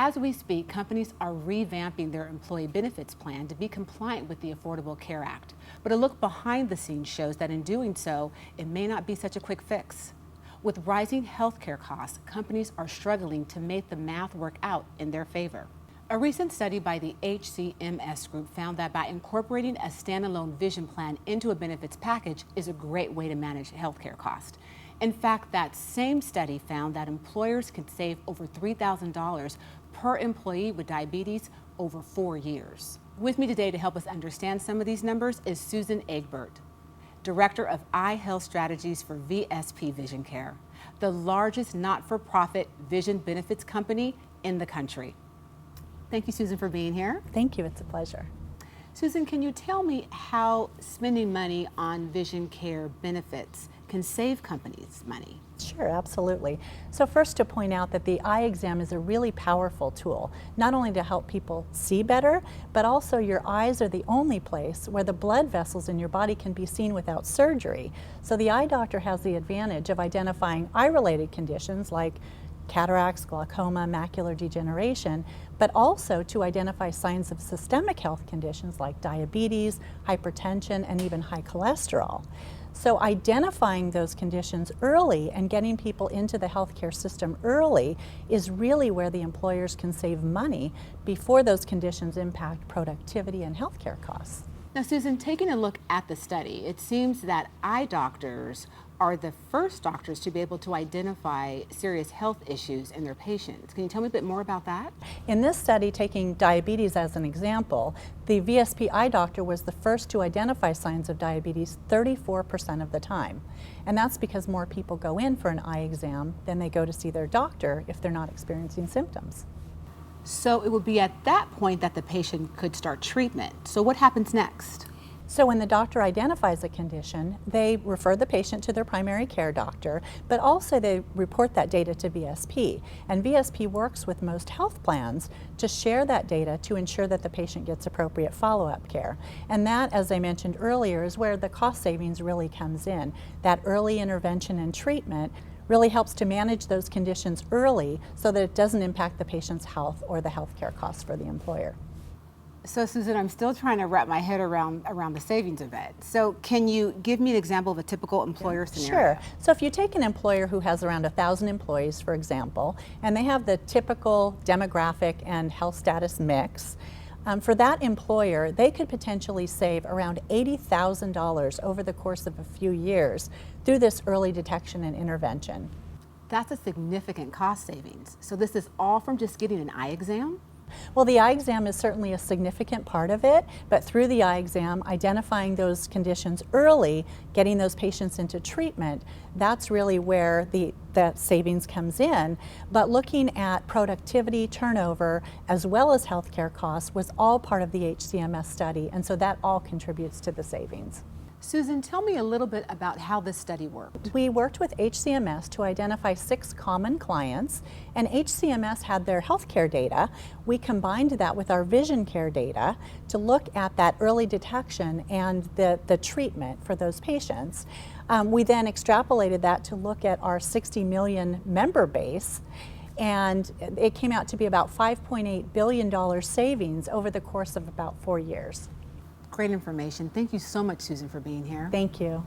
As we speak, companies are revamping their employee benefits plan to be compliant with the Affordable Care Act. But a look behind the scenes shows that in doing so, it may not be such a quick fix. With rising healthcare costs, companies are struggling to make the math work out in their favor. A recent study by the Hcms group found that by incorporating a standalone vision plan into a benefits package is a great way to manage healthcare costs. In fact, that same study found that employers can save over $3,000 per employee with diabetes over 4 years. With me today to help us understand some of these numbers is Susan Egbert, Director of Eye Health Strategies for VSP Vision Care, the largest not-for-profit vision benefits company in the country. Thank you, Susan, for being here. Thank you, it's a pleasure. Susan, can you tell me how spending money on vision care benefits can save companies money? Sure, absolutely. So first, to point out that the eye exam is a really powerful tool, not only to help people see better, but also your eyes are the only place where the blood vessels in your body can be seen without surgery. So the eye doctor has the advantage of identifying eye-related conditions like cataracts, glaucoma, macular degeneration, but also to identify signs of systemic health conditions like diabetes, hypertension, and even high cholesterol. So identifying those conditions early and getting people into the healthcare system early is really where the employers can save money before those conditions impact productivity and healthcare costs. Now, Susan, taking a look at the study, it seems that eye doctors are the first doctors to be able to identify serious health issues in their patients. Can you tell me a bit more about that? In this study, taking diabetes as an example, the VSP eye doctor was the first to identify signs of diabetes 34% of the time. And that's because more people go in for an eye exam than they go to see their doctor if they're not experiencing symptoms. So it would be at that point that the patient could start treatment. So what happens next? So when the doctor identifies a condition, they refer the patient to their primary care doctor, but also they report that data to VSP. And VSP works with most health plans to share that data to ensure that the patient gets appropriate follow-up care. And that, as I mentioned earlier, is where the cost savings really comes in. That early intervention and treatment really helps to manage those conditions early so that it doesn't impact the patient's health or the healthcare costs for the employer. So, Susan, I'm still trying to wrap my head around the savings of it. So can you give me an example of a typical employer scenario? Sure. So if you take an employer who has around 1,000 employees, for example, and they have the typical demographic and health status mix, for that employer, they could potentially save around $80,000 over the course of a few years through this early detection and intervention. That's a significant cost savings. So this is all from just getting an eye exam? Well, the eye exam is certainly a significant part of it, but through the eye exam, identifying those conditions early, getting those patients into treatment, that's really where that savings comes in. But looking at productivity, turnover, as well as healthcare costs was all part of the HCMS study, and so that all contributes to the savings. Susan, tell me a little bit about how this study worked. We worked with HCMS to identify 6 common clients, and HCMS had their healthcare data. We combined that with our vision care data to look at that early detection and the treatment for those patients. We then extrapolated that to look at our 60 million member base, and it came out to be about $5.8 billion savings over the course of about 4 years. Great information. Thank you so much, Susan, for being here. Thank you.